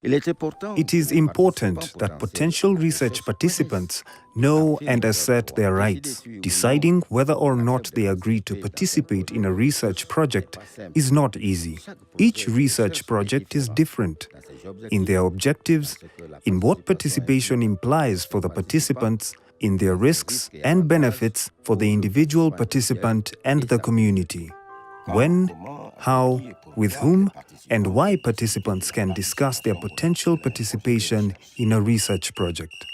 It is important that potential research participants know and assert their rights. Deciding whether or not they agree to participate in a research project is not easy. Each research project is different in their objectives, in what participation implies for the participants, in their risks and benefits for the individual participant and the community. When, how, with whom, and why participants can discuss their potential participation in a research project.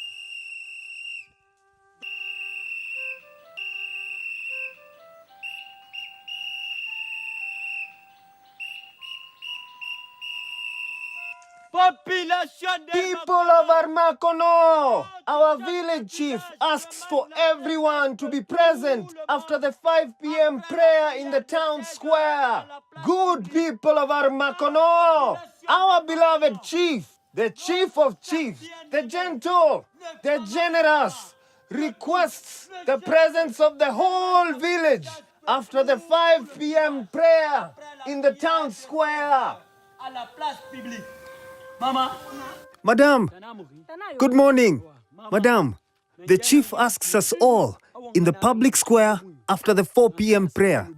People of Armakono, our village chief asks for everyone to be present after the 5 p.m. prayer in the town square. Good people of Armakono, our beloved chief, the chief of chiefs, the gentle, the generous, requests the presence of the whole village after the 5 p.m. prayer in the town square. Madam, good morning. Madam, the chief asks us all in the public square after the 4 p.m. prayer.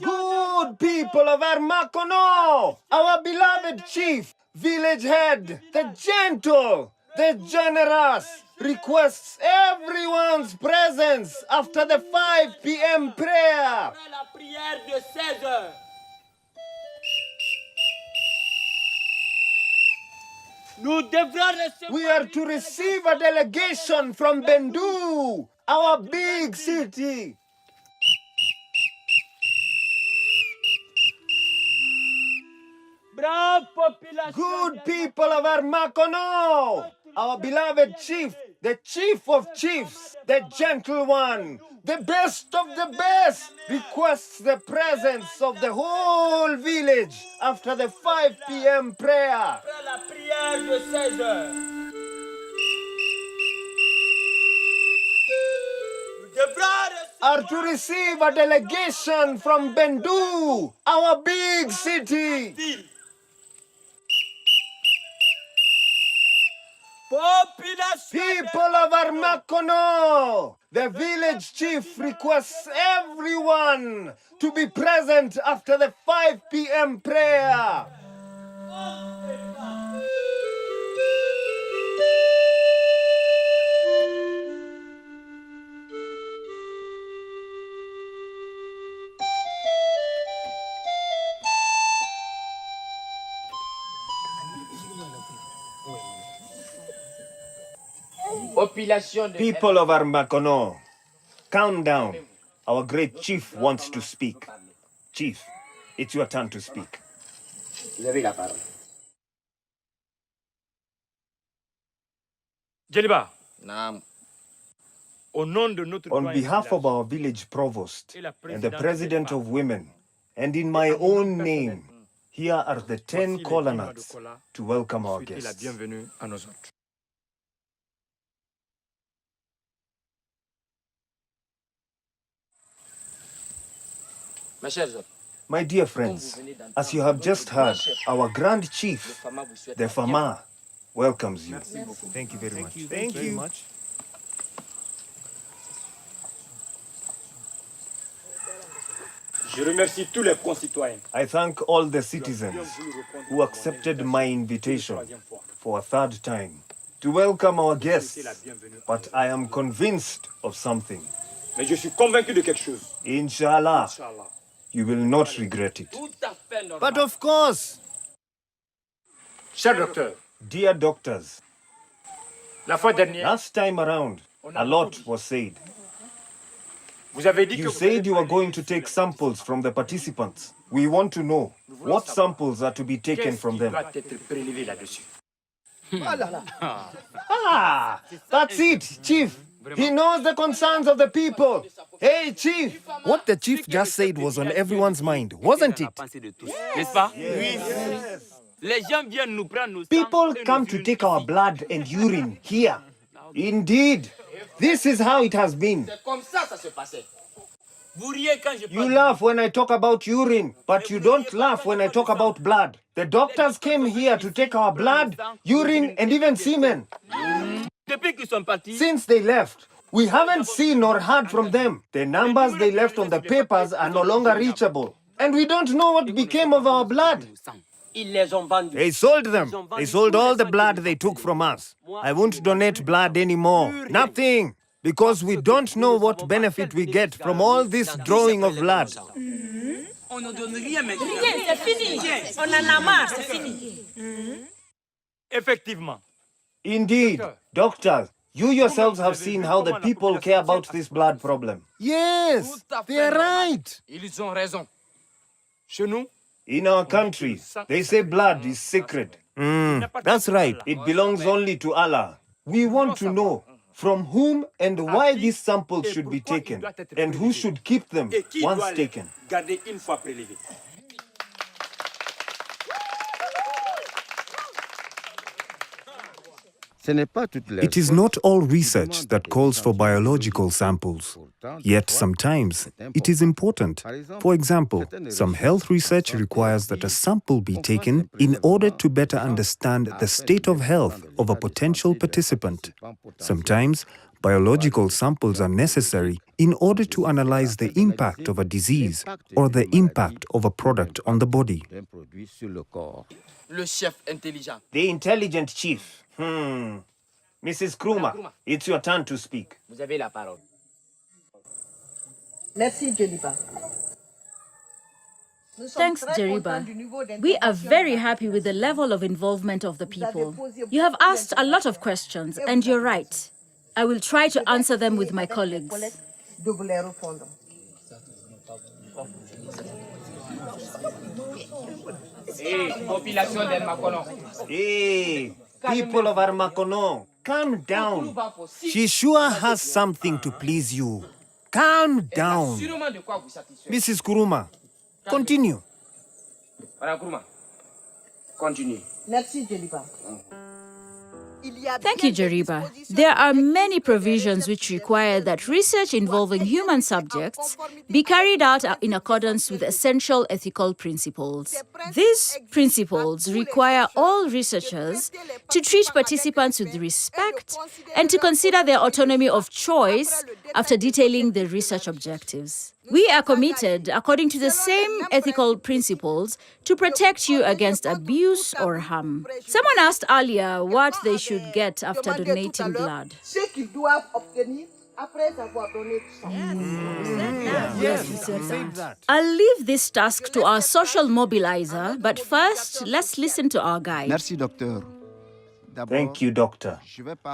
Good people of Armakono, our beloved chief, village head, the gentle, the generous, requests everyone's presence after the 5 p.m. prayer. We are to receive a delegation from Bendu, our big city. Good people of Armakono, our beloved chief, the chief of chiefs, the gentle one, the best of the best, requests the presence of the whole village after the 5 p.m. prayer. Are to receive a delegation from Bendu, our big city. People of Armakono, the village chief requests everyone to be present after the 5 p.m. prayer. People of Armakono, calm down. Our great chief wants to speak. Chief, it's your turn to speak. Jeliba, On behalf of our village provost and the president of women, and in my own name, here are the 10 kola nuts to welcome our guests. My dear friends, as you have just heard, our grand chief, the Fama, welcomes you. Thank you very much. Thank you. I thank all the citizens who accepted my invitation for a third time to welcome our guests, but I am convinced of something. Inshallah, you will not regret it. But of course, dear doctors, last time around, a lot was said. You said you were going to take samples from the participants. We want to know what samples are to be taken from them. Ah, that's it, Chief. He knows the concerns of the people. Hey, Chief. What the Chief just said was on everyone's mind, wasn't it? Yes. People come to take our blood and urine here. Indeed. This is how it has been. You laugh when I talk about urine, but you don't laugh when I talk about blood. The doctors came here to take our blood, urine, and even semen. Since they left, we haven't seen or heard from them. The numbers they left on the papers are no longer reachable. And we don't know what became of our blood. They sold them. They sold all the blood they took from us. I won't donate blood anymore. Nothing. Because we don't know what benefit we get from all this drawing of blood. Indeed, doctors, you yourselves have seen how the people care about this blood problem. Yes, they are right. In our country, they say blood is sacred. That's right. It belongs only to Allah. We want to know from whom and why these samples should be taken, and who should keep them once taken. It is not all research that calls for biological samples. Yet sometimes it is important. For example, some health research requires that a sample be taken in order to better understand the state of health of a potential participant. Sometimes biological samples are necessary in order to analyze the impact of a disease or the impact of a product on the body. The intelligent chief. Mrs. Kruma, it's your turn to speak. Merci, Jeliba. Thanks, Jeriba. We are very happy with the level of involvement of the people. You have asked a lot of questions, and you're right. I will try to answer them with my colleagues. Hey, people of Armacono, calm down. She sure has something to please you. Calm down. Mrs. Kuruma, continue. Merci, Jeliba. Thank you, Jeriba. There are many provisions which require that research involving human subjects be carried out in accordance with essential ethical principles. These principles require all researchers to treat participants with respect and to consider their autonomy of choice after detailing the research objectives. We are committed, according to the same ethical principles, to protect you against abuse or harm. Someone asked earlier what they should get after donating blood. I'll leave this task to our social mobilizer, but first, let's listen to our guide. Merci, docteur. Thank you, doctor.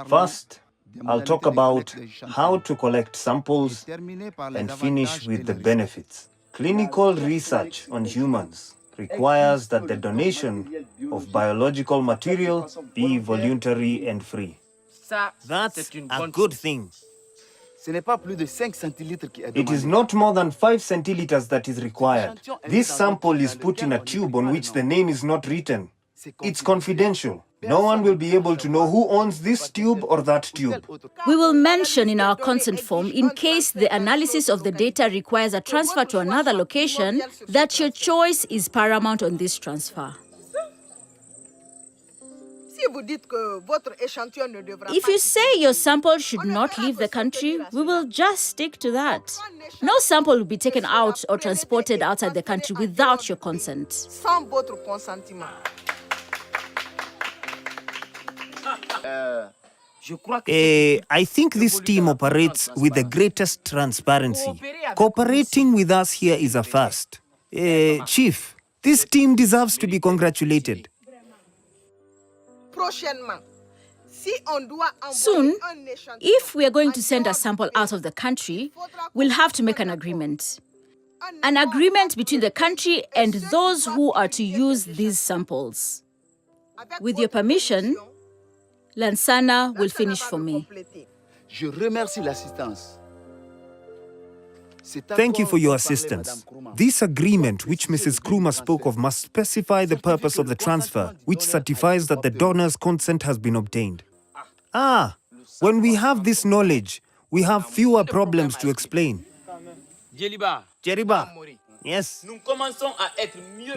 First, I'll talk about how to collect samples and finish with the benefits. Clinical research on humans requires that the donation of biological material be voluntary and free. That's a good thing. It is not more than 5 centiliters that is required. This sample is put in a tube on which the name is not written. It's confidential. No one will be able to know who owns this tube or that tube. We will mention in our consent form, in case the analysis of the data requires a transfer to another location, that your choice is paramount on this transfer. If you say your sample should not leave the country, we will just stick to that. No sample will be taken out or transported outside the country without your consent. I think this team operates with the greatest transparency. Cooperating with us here is a first. Chief, this team deserves to be congratulated. Soon, if we are going to send a sample out of the country, we'll have to make an agreement. An agreement between the country and those who are to use these samples. With your permission, Lansana will finish for me. Je remercie l'assistance. Thank you for your assistance. This agreement which Mrs. Krumah spoke of must specify the purpose of the transfer, which certifies that the donor's consent has been obtained. When we have this knowledge, we have fewer problems to explain. Jeriba, yes.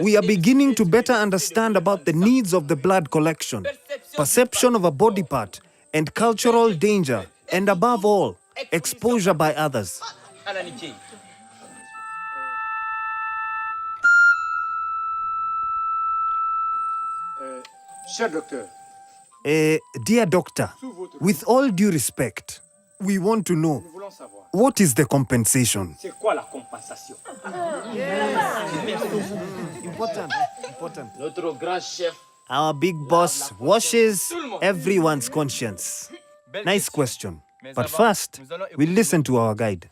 We are beginning to better understand about the needs of the blood collection, perception of a body part, and cultural danger, and above all, exposure by others. Dear doctor, with all due respect, we want to know, what is the compensation? Important. Our big boss washes everyone's conscience. Nice question. But first, we'll listen to our guide.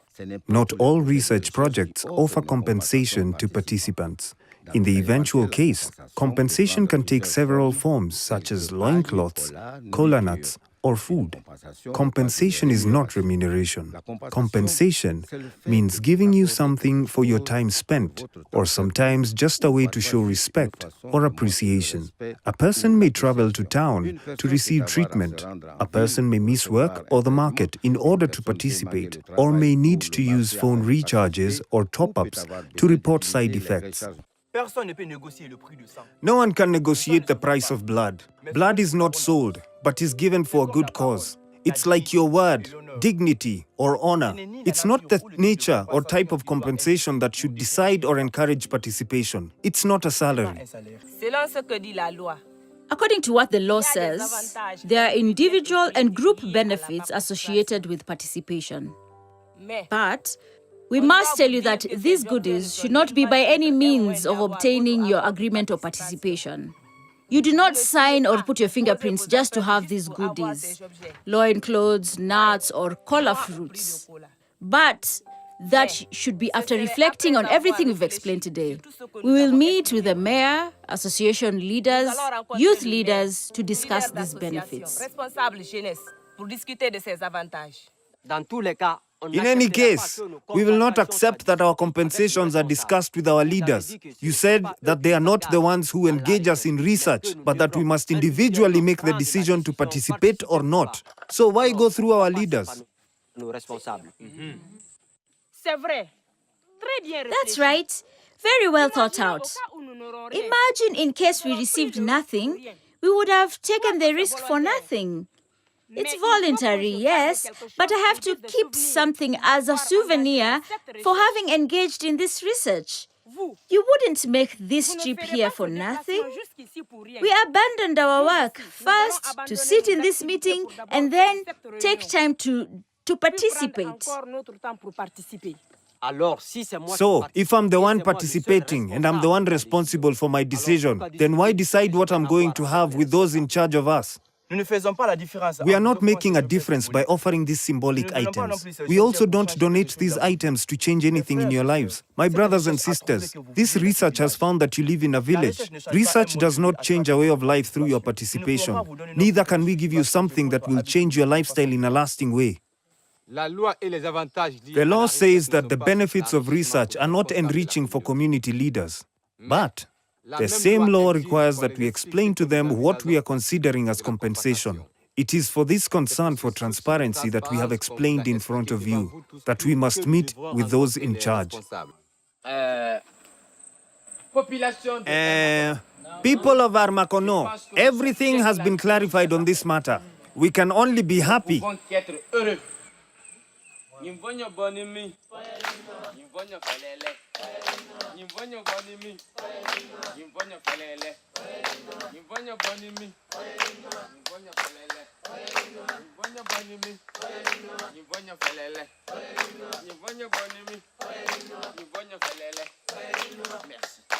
Not all research projects offer compensation to participants. In the eventual case, compensation can take several forms, such as loincloths, cola nuts, or food. Compensation is not remuneration. Compensation means giving you something for your time spent, or sometimes just a way to show respect or appreciation. A person may travel to town to receive treatment. A person may miss work or the market in order to participate, or may need to use phone recharges or top-ups to report side effects. No one can negotiate the price of blood. Blood is not sold, but is given for a good cause. It's like your word, dignity, or honor. It's not the nature or type of compensation that should decide or encourage participation. It's not a salary. According to what the law says, there are individual and group benefits associated with participation. But we must tell you that these goodies should not be by any means of obtaining your agreement or participation. You do not sign or put your fingerprints just to have these goodies, loincloths, nuts, or cola fruits. But that should be after reflecting on everything we've explained today. We will meet with the mayor, association leaders, youth leaders to discuss these benefits. In any case, we will not accept that our compensations are discussed with our leaders. You said that they are not the ones who engage us in research, but that we must individually make the decision to participate or not. So why go through our leaders? That's right. Very well thought out. Imagine in case we received nothing, we would have taken the risk for nothing. It's voluntary, yes, but I have to keep something as a souvenir for having engaged in this research. You wouldn't make this trip here for nothing. We abandoned our work first to sit in this meeting and then take time to participate. So, if I'm the one participating and I'm the one responsible for my decision, then why decide what I'm going to have with those in charge of us? We are not making a difference by offering these symbolic items. We also don't donate these items to change anything in your lives. My brothers and sisters, this research has found that you live in a village. Research does not change a way of life through your participation. Neither can we give you something that will change your lifestyle in a lasting way. The law says that the benefits of research are not enriching for community leaders. But the same law requires that we explain to them what we are considering as compensation. It is for this concern for transparency that we have explained in front of you that we must meet with those in charge. People of Armakono, everything has been clarified on this matter. We can only be happy. Merci.